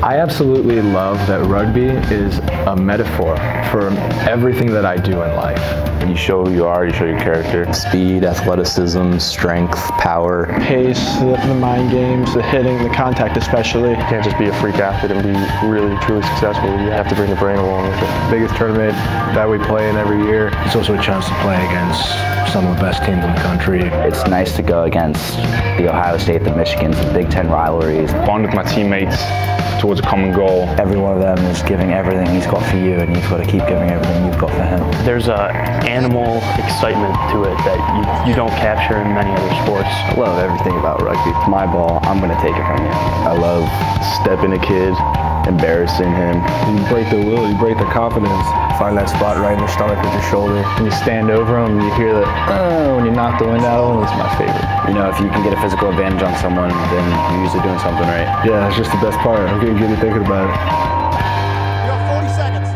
I absolutely love that rugby is a metaphor for everything that I do in life. You show who you are, you show your character. Speed, athleticism, strength, power. Pace, the mind games, the hitting, the contact especially. You can't just be a freak athlete and be really, truly successful. You have to bring the brain along with it. Biggest tournament that we play in every year. It's also a chance to play against some of the best teams in the country. It's nice to go against the Ohio State, the Michigans, the Big Ten rivalries. Bond with my teammates towards a common goal. Every one of them is giving everything he's got for you, and you've got to keep giving everything you've got for him. There's an animal excitement to it that you don't capture in many other sports. I love everything about rugby. My ball, I'm going to take it from you. I love stepping a kid, embarrassing him. You break their will, you break their confidence. Find that spot right in their stomach with your shoulder. When you stand over them, you hear that, when you knock the wind out of them, it's my favorite. You know, if you can get a physical advantage on someone, then you're usually doing something right. Yeah, it's just the best part. I'm getting giddy thinking about it. You have 40 seconds.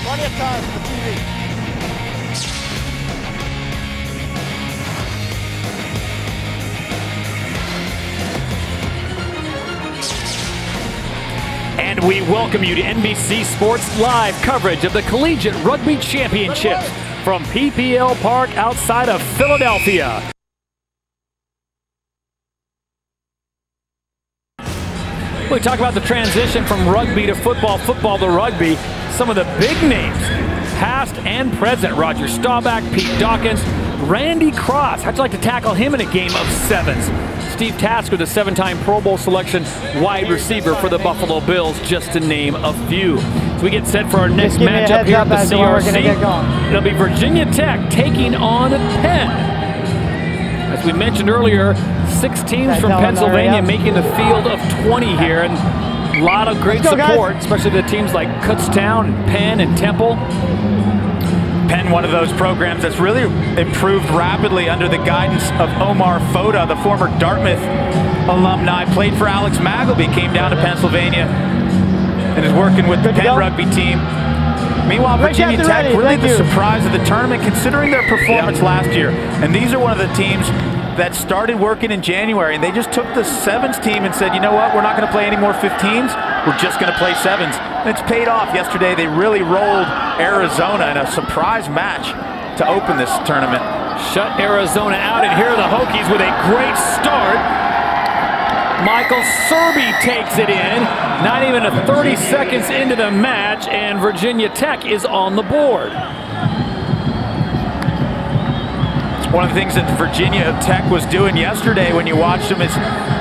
Plenty of time for the TV. And we welcome you to NBC Sports Live coverage of the Collegiate Rugby Championships from PPL Park outside of Philadelphia. We talk about the transition from rugby to football, football to rugby. Some of the big names, past and present. Roger Staubach, Pete Dawkins, Randy Cross. How'd you like to tackle him in a game of sevens? Steve Tasker, the 7-time Pro Bowl selection wide receiver for the Buffalo Bills, just to name a few. So we get set for our next matchup here at the CRC. It'll be Virginia Tech taking on Penn. As we mentioned earlier, 6 teams from Pennsylvania making the field of 20 here, and a lot of great support, especially the teams like Kutztown, Penn, and Temple. Penn, one of those programs that's really improved rapidly under the guidance of Omar Foda, the former Dartmouth alumni, played for Alex Magleby, came down to Pennsylvania and is working with the Penn rugby team. Meanwhile, Virginia Tech, really the surprise of the tournament, considering their performance last year. And these are one of the teams that started working in January, and they just took the sevens team and said, you know what, we're not going to play any more 15s, we're just going to play sevens. And it's paid off. Yesterday they really rolled Arizona in a surprise match to open this tournament. Shut Arizona out, and here are the Hokies with a great start. Michael Serby takes it in, not even 30 seconds into the match, and Virginia Tech is on the board. One of the things that Virginia Tech was doing yesterday when you watched them is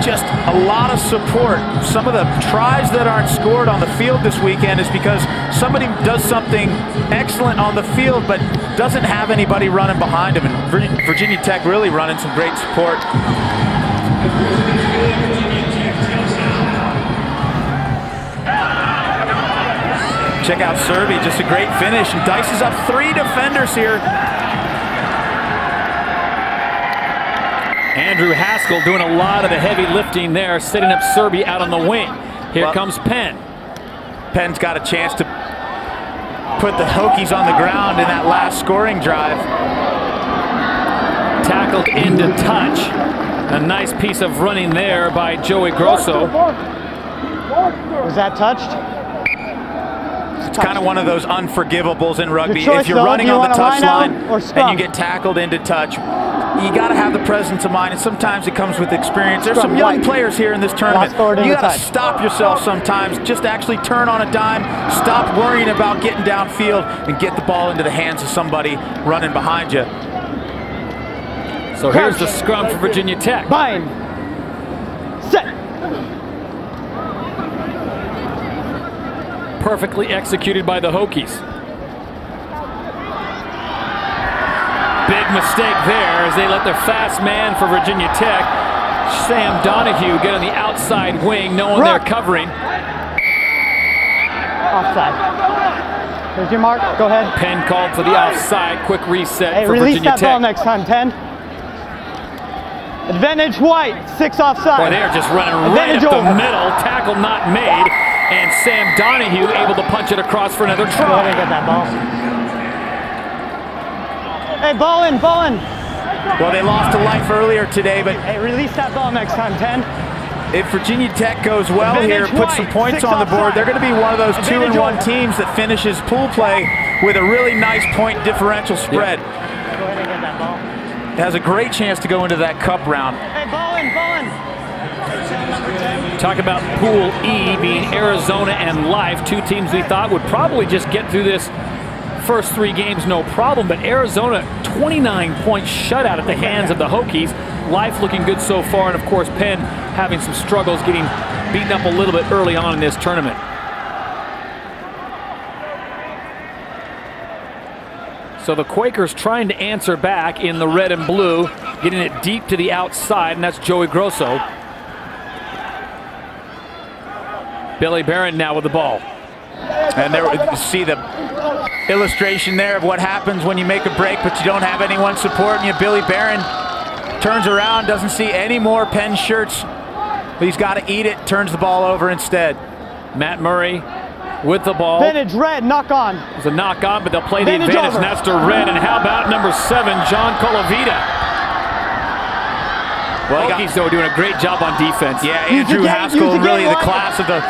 just a lot of support. Some of the tries that aren't scored on the field this weekend is because somebody does something excellent on the field but doesn't have anybody running behind them. And Virginia Tech really running some great support. Check out Serby, just a great finish, and dices up 3 defenders here. Andrew Haskell doing a lot of the heavy lifting there, setting up Serby out on the wing. Here comes Penn. Penn's got a chance to put the Hokies on the ground in that last scoring drive. Tackled into touch. A nice piece of running there by Joey Grosso. Was that touched? It's kind of one of those unforgivables in rugby. If you're running on the touchline and you get tackled into touch, you got to have the presence of mind, and sometimes it comes with experience. There's some young players here in this tournament. You got to stop yourself sometimes. Just actually turn on a dime, stop worrying about getting downfield, and get the ball into the hands of somebody running behind you. So here's the scrum for Virginia Tech. Bind. Set. Perfectly executed by the Hokies. Big mistake there as they let their fast man for Virginia Tech, Sam Donahue, get on the outside wing, knowing they're covering. Offside. There's your mark. Go ahead. Penn called for the offside. Quick reset for release Virginia that Tech. ball next time, Penn. Advantage white. 6 offside. Boy, they're just running right up the middle. Tackle not made. And Sam Donahue able to punch it across for another try. Go ahead and get that ball. Hey, ball in, ball in. Well, they lost a life earlier today, but... Hey, release that ball next time, Penn. if Virginia Tech goes well here, puts some points on the board, they're going to be one of those 2-1 teams that finishes pool play with a really nice point differential spread. Go ahead and get that ball. It has a great chance to go into that cup round. Hey, ball in, ball in. Talk about Pool E being Arizona and Life, two teams we thought would probably just get through this first 3 games no problem, but Arizona 29-point shutout at the hands of the Hokies. Life looking good so far, and of course Penn having some struggles, getting beaten up a little bit early on in this tournament. So the Quakers trying to answer back in the red and blue, getting it deep to the outside, and that's Joey Grosso. Billy Barron now with the ball. And there you see the illustration there of what happens when you make a break but you don't have anyone supporting you. Billy Barron turns around, doesn't see any more Penn shirts, but he's got to eat it, turns the ball over instead. Matt Murray with the ball. Advantage red, knock on. It's a knock on, but they'll play the Advantage advantage. over. And that's to red. And how about number 7, John Colavita? Well, Hokies, though, doing a great job on defense. Yeah, Andrew Haskell, really the class of the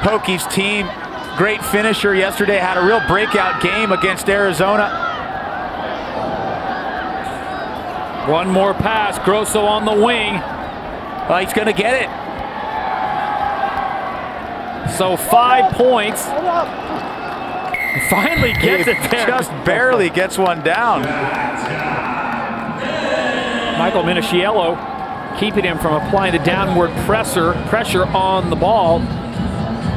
Hokies team. Great finisher yesterday, had a real breakout game against Arizona. One more pass, Grosso on the wing. Well, he's going to get it. So 5 points. Finally gets it there. Just barely gets one down. Michael Minichiello keeping him from applying the downward pressure on the ball.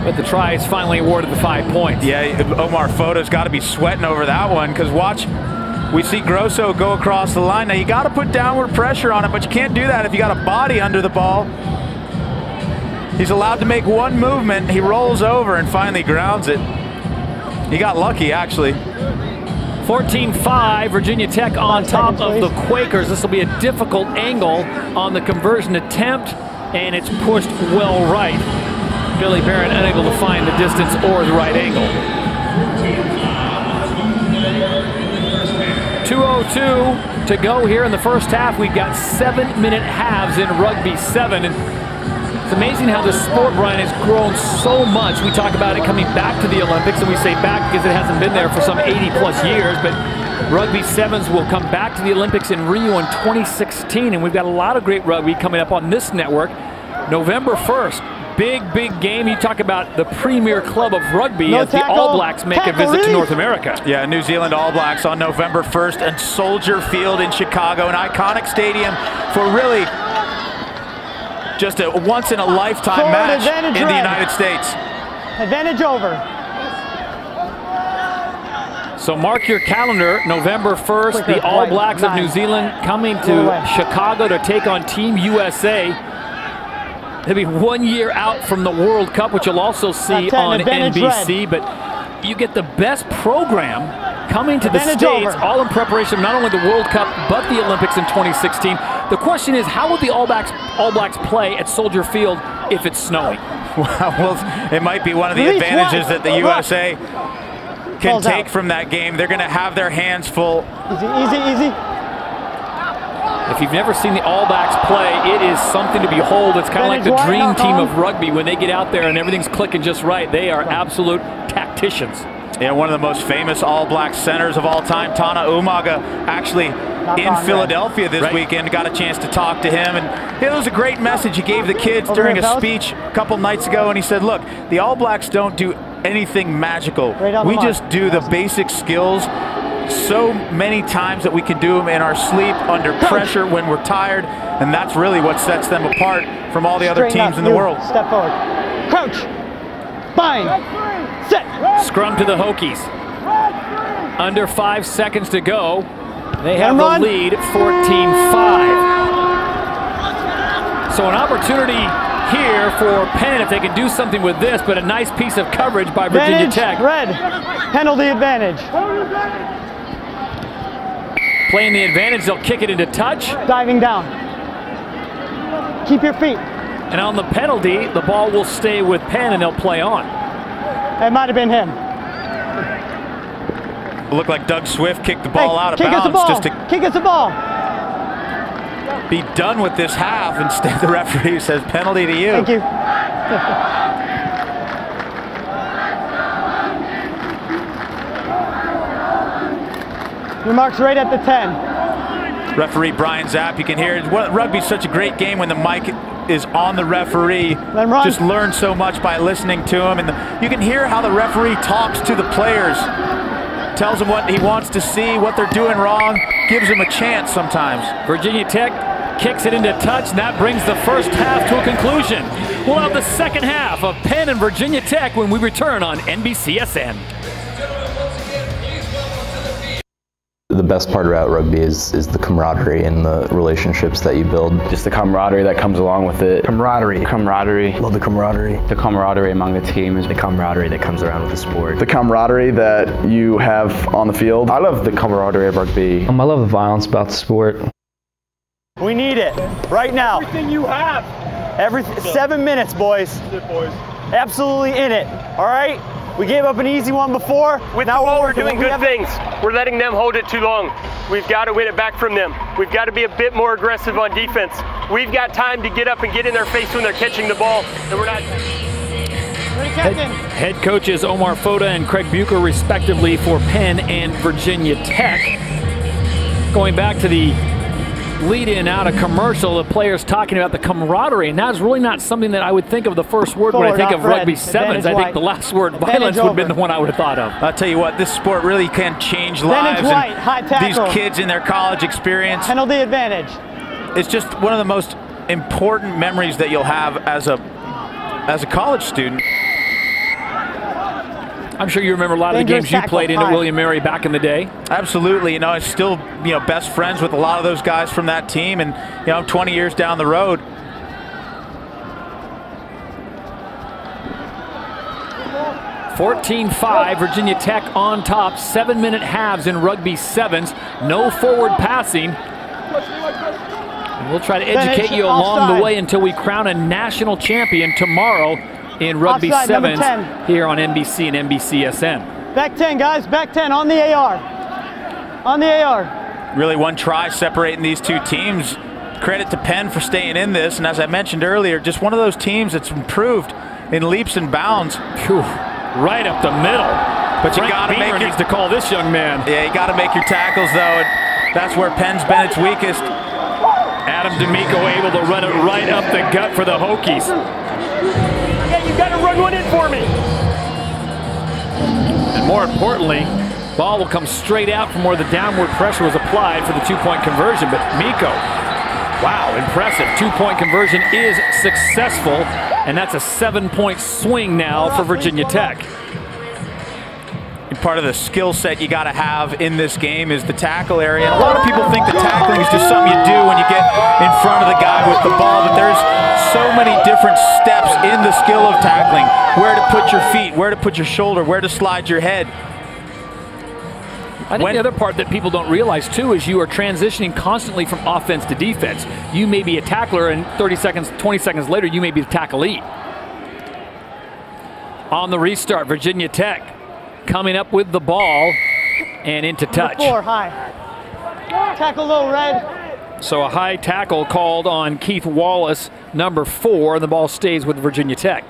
But the try is finally awarded the 5 points. Yeah, Omar Foto's got to be sweating over that one, because watch, we see Grosso go across the line. Now you got to put downward pressure on it, but you can't do that if you got a body under the ball. He's allowed to make one movement. He rolls over and finally grounds it. He got lucky, actually. 14-5, Virginia Tech on top of the Quakers. This will be a difficult angle on the conversion attempt, and it's pushed well right. Billy Barron unable to find the distance or the right angle. 2:02 to go here in the first half. We've got 7-minute halves in Rugby 7. And it's amazing how this sport, Brian, has grown so much. We talk about it coming back to the Olympics, and we say back because it hasn't been there for some 80-plus years. But Rugby 7s will come back to the Olympics in Rio in 2016. And we've got a lot of great rugby coming up on this network. November 1st. Big game. You talk about the premier club of rugby as the All Blacks make a visit to North America. Yeah, New Zealand All Blacks on November 1st and Soldier Field in Chicago, an iconic stadium for really just a once-in-a-lifetime match in the United States. Advantage over. So mark your calendar, November 1st, the All Blacks of New Zealand coming to Chicago to take on Team USA. They'll be 1 year out from the World Cup, which you'll also see on NBC, but you get the best program coming to the States, all in preparation of not only the World Cup, but the Olympics in 2016. The question is, how will the All Blacks play at Soldier Field if it's snowing? Well, it might be one of the advantages that the USA can take from that game. They're going to have their hands full. Easy. If you've never seen the All Blacks play, it is something to behold. It's kind of like the dream team of rugby. When they get out there and everything's clicking just right, they are absolute tacticians. Yeah, one of the most famous All Black centers of all time, Tana Umaga, actually in Philadelphia this weekend. Got a chance to talk to him, and it was a great message he gave the kids during a speech a couple nights ago, and he said, look, the All Blacks don't do anything magical. We just do the basic skills so many times that we can do them in our sleep, under pressure, when we're tired, and that's really what sets them apart from all the other teams in the world. Step forward. Crouch. Bind. Sit. Scrum to the Hokies. Under 5 seconds to go. They have the lead, 14-5. So an opportunity here for Penn if they can do something with this, but a nice piece of coverage by Virginia Tech. Red. Penalty advantage. Playing the advantage, they'll kick it into touch. Diving down. Keep your feet. And on the penalty, the ball will stay with Penn and they'll play on. It might have been him. It looked like Doug Swift kicked the ball out of bounds. Just to kick us the ball. be done with this half. Instead, the referee says penalty to you. Thank you. Your mark's right at the 10. Referee Brian Zapp, you can hear it. Rugby's such a great game when the mic is on the referee. Just learn so much by listening to him. And you can hear how the referee talks to the players. Tells them what he wants to see, what they're doing wrong, gives them a chance sometimes. Virginia Tech kicks it into touch, and that brings the first half to a conclusion. We'll have the second half of Penn and Virginia Tech when we return on NBCSN. The best part about rugby is the camaraderie and the relationships that you build. Just the camaraderie that comes along with it. Camaraderie. Love the camaraderie. The camaraderie among the team is the camaraderie that comes around with the sport. The camaraderie that you have on the field. I love the camaraderie of rugby. I love the violence about the sport. We need it right now. Everything you have. 7 minutes, boys. That's it, boys. Absolutely in it. All right? We gave up an easy one before. Now we're doing good things. We're letting them hold it too long. We've got to win it back from them. We've got to be a bit more aggressive on defense. We've got time to get up and get in their face when they're catching the ball, and we're not. Head coaches Omar Foda and Craig Bucher, respectively, for Penn and Virginia Tech. Going back to the lead-in out of commercial, the players talking about the camaraderie, and that's really not something that I would think of the first word when I think of rugby sevens. I think the last word, violence, would have been the one I would have thought of. I'll tell you what, this sport really can change lives. And these kids in their college experience. Penalty advantage. It's just one of the most important memories that you'll have as a college student. I'm sure you remember a lot of the games you played in at William Mary back in the day. Absolutely. You know, I'm still, best friends with a lot of those guys from that team, and, I'm 20 years down the road. (14-5), Virginia Tech on top. 7-minute halves in rugby sevens. No forward passing. And we'll try to educate you along the way until we crown a national champion tomorrow in rugby sevens here on NBC and NBCSN. Back 10, guys. Back 10 on the AR. On the AR. Really one try separating these two teams. Credit to Penn for staying in this. And as I mentioned earlier, just one of those teams that's improved in leaps and bounds. Whew. Right up the middle. But you got to make needs to call this young man. Yeah, you got to make your tackles, though. And that's where Penn's been its weakest. Adam D'Amico able to run it right up the gut for the Hokies. Yeah, you got to run one in for me. And more importantly, ball will come straight out from where the downward pressure was applied for the two-point conversion. But D'Amico, wow, impressive. Two-point conversion is successful, and that's a 7-point swing now for Virginia Tech. Part of the skill set you got to have in this game is the tackle area. And a lot of people think that tackling is just something you do when you get in front of the guy with the ball, but there's so many different steps in the skill of tackling. Where to put your feet, where to put your shoulder, where to slide your head. I think the other part that people don't realize too is you are transitioning constantly from offense to defense. You may be a tackler and 30 seconds, 20 seconds later, you may be the tacklee. On the restart, Virginia Tech coming up with the ball and into touch. 4 high. Tackle low, red. So a high tackle called on Keith Wallace, number 4, and the ball stays with Virginia Tech.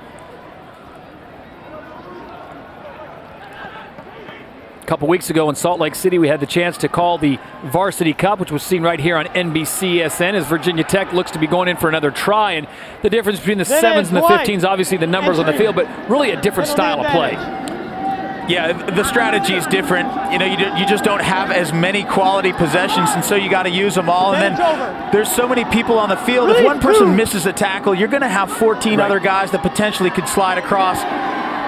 A couple weeks ago in Salt Lake City, we had the chance to call the Varsity Cup, which was seen right here on NBCSN as Virginia Tech looks to be going in for another try. And the difference between the 7s and the 15s, obviously the numbers on the field, but really a different style of play. Yeah, the strategy is different. You just don't have as many quality possessions, and so you got to use them all. And then there's so many people on the field. If one person misses a tackle, you're going to have 14 other guys that potentially could slide across.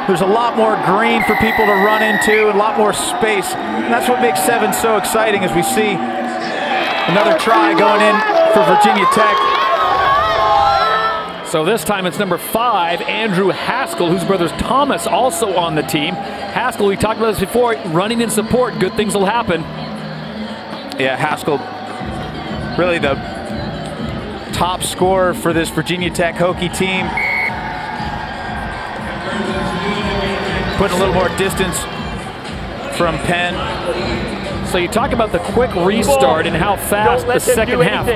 There's a lot more green for people to run into, and a lot more space. And that's what makes 7 so exciting as we see another try going in for Virginia Tech. So this time it's number 5, Andrew Haskell, whose brother's Thomas also on the team. Haskell, we talked about this before, running in support, good things will happen. Yeah, Haskell, really the top scorer for this Virginia Tech Hokie team. Putting a little more distance from Penn. So you talk about the quick restart and how fast the second half.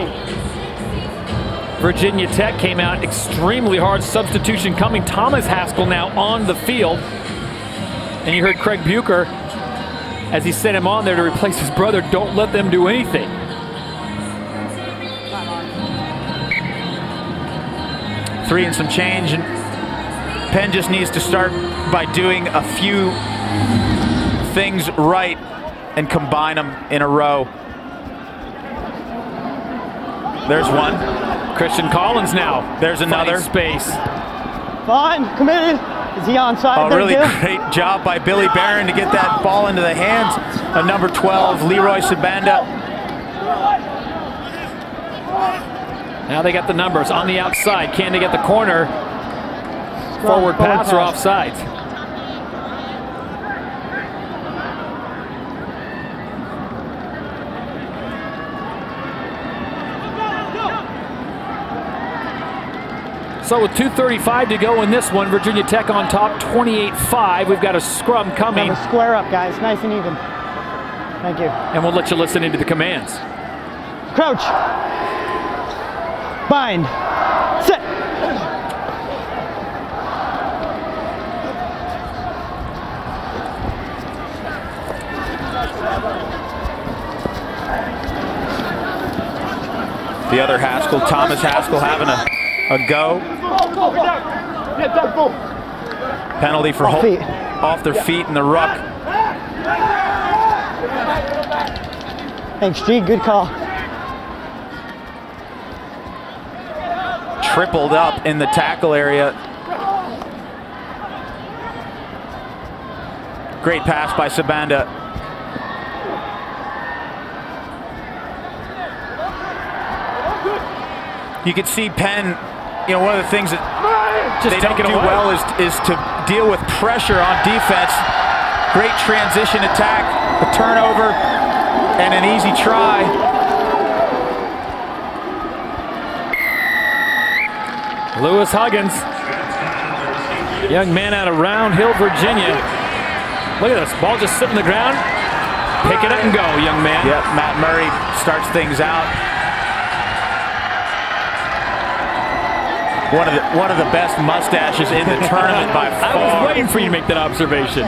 Virginia Tech came out extremely hard. Substitution coming. Thomas Haskell now on the field. And you heard Craig Bucher as he sent him on there to replace his brother. Don't let them do anything. Three and some change, and Penn just needs to start by doing a few things right and combine them in a row. There's one. Christian Collins now. There's another. Space. Fine, committed. Is he onside? Oh, really great job by Billy Barron to get that ball into the hands of number 12, Leroy Sabanda. Now they got the numbers on the outside. Can they get the corner? Forward pass or offside? So with 2:35 to go in this one, Virginia Tech on top, 28-5. We've got a scrum coming. Have a square up, guys. Nice and even. Thank you. And we'll let you listen into the commands. Crouch. Bind. Sit. The other Haskell, Thomas Haskell, having a go. Penalty for off their feet in the ruck. Thanks, G. Good call. Tripled up in the tackle area. Great pass by Sabanda. You can see Penn, you know, one of the things that they don't do well is to deal with pressure on defense. Great transition attack, a turnover, and an easy try. Lewis Huggins, young man out of Round Hill, Virginia. Look at this, ball just sitting on the ground. Pick it up and go, young man. Yep, Matt Murray starts things out. One of the best mustaches in the tournament by far. I was waiting for you to make that observation.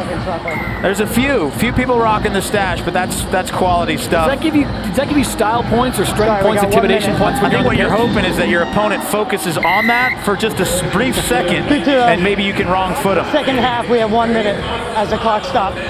There's a few people rocking the stash, but that's quality stuff. Does that give you style points or strength points, intimidation points? I think what you're hoping is that your opponent focuses on that for just a brief second, and maybe you can wrong foot them. Second half, we have 1 minute as the clock stops.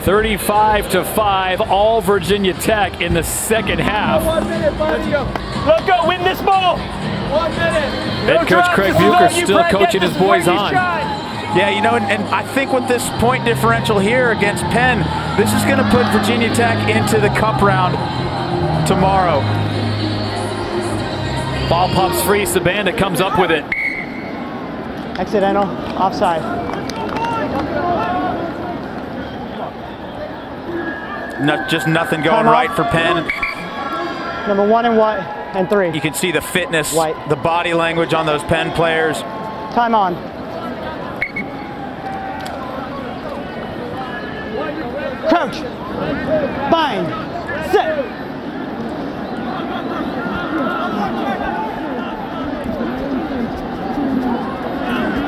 35-5, all Virginia Tech in the second half. 1 minute, let's go. Let's go, win this ball. 1 minute. Head coach Craig Bucher still coaching his boys on. Yeah, you know, and I think with this point differential here against Penn, this is going to put Virginia Tech into the cup round tomorrow. Ball pops free, Sabanda comes up with it. Accidental, offside. Just nothing going right for Penn. Number 1 and white and 3. You can see the fitness, the body language on those Penn players. Time on. Crouch. Bind. Sit.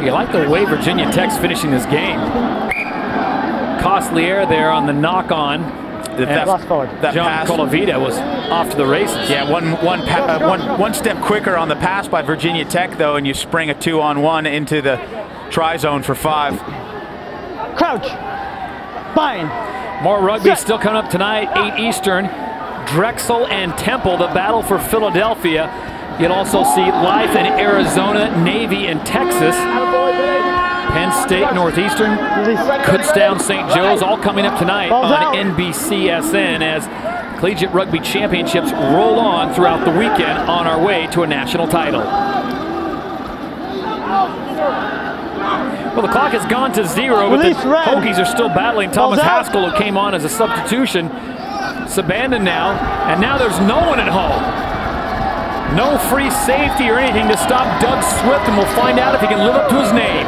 You like the way Virginia Tech's finishing this game. Costly air there on the knock-on. That John pass, Colavita was off to the races. Yeah, one step quicker on the pass by Virginia Tech, though, and you spring a 2-on-1 into the try zone for 5. Crouch. Bind. More rugby still coming up tonight, 8 Eastern. Drexel and Temple, the battle for Philadelphia. You'll also see live in Arizona, Navy, and Texas. Penn State, Northeastern, Kutztown, St. Joe's, all coming up tonight on NBCSN as collegiate rugby championships roll on throughout the weekend on our way to a national title. Well, the clock has gone to 0, but the Hokies are still battling. Thomas Haskell, who came on as a substitution, Sabanda now, and now there's no one at home. No free safety or anything to stop Doug Swift, and we'll find out if he can live up to his name.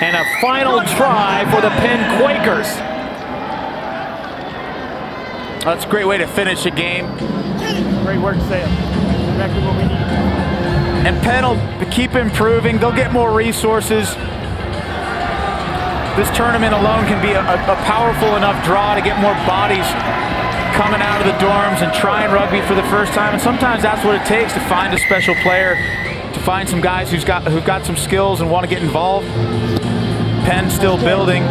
And a final try for the Penn Quakers. That's a great way to finish a game. Great work, Sam. Exactly what we need. And Penn will keep improving. They'll get more resources. This tournament alone can be a powerful enough draw to get more bodies coming out of the dorms and trying rugby for the first time. And sometimes that's what it takes to find a special player, to find some guys who've got some skills and want to get involved. Penn still building.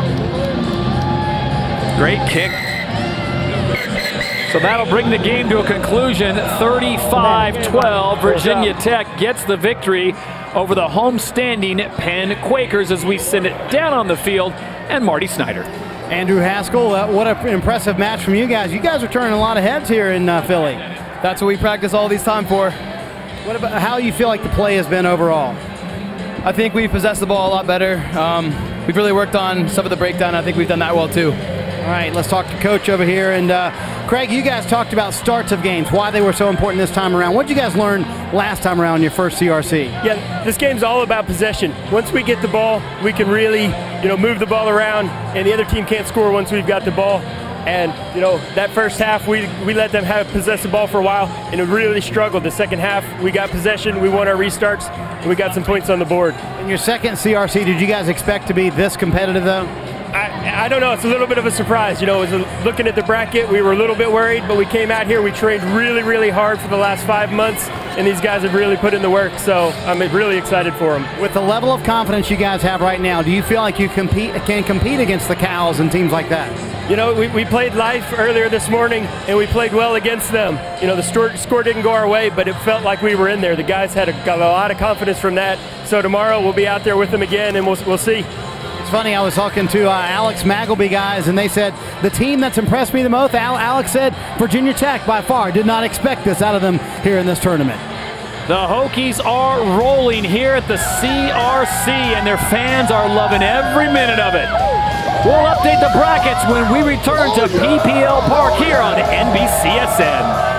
Great kick. So that'll bring the game to a conclusion. 35-12, Virginia Tech gets the victory over the home-standing Penn Quakers as we send it down on the field, and Marty Snyder. Andrew Haskell, what an impressive match from you guys. You guys are turning a lot of heads here in Philly. That's what we practice all this time for. What about how you feel like the play has been overall? I think we possessed the ball a lot better. We've really worked on some of the breakdown. I think we've done that well too. All right, let's talk to Coach over here. And Craig, you guys talked about starts of games, why they were so important this time around. What did you guys learn last time around in your first CRC? Yeah, this game's all about possession. Once we get the ball, we can really, move the ball around, and the other team can't score once we've got the ball. And, that first half, we let them possess the ball for a while, and it really struggled. The second half, we got possession, we won our restarts, and we got some points on the board. In your second CRC, did you guys expect to be this competitive, though? I don't know. It's a little bit of a surprise. Looking at the bracket, we were a little bit worried, but we came out here. We trained really, really hard for the last 5 months, and these guys have really put in the work, so I'm really excited for them. With the level of confidence you guys have right now, do you feel like you can compete against the Cows and teams like that? We played Life earlier this morning, and we played well against them. The score didn't go our way, but it felt like we were in there. The guys got a lot of confidence from that. So tomorrow we'll be out there with them again, and we'll see. It's funny, I was talking to Alex Magleby guys, and they said the team that's impressed me the most, Alex said Virginia Tech by far. Did not expect this out of them here in this tournament. The Hokies are rolling here at the CRC, and their fans are loving every minute of it. We'll update the brackets when we return to PPL Park here on NBCSN.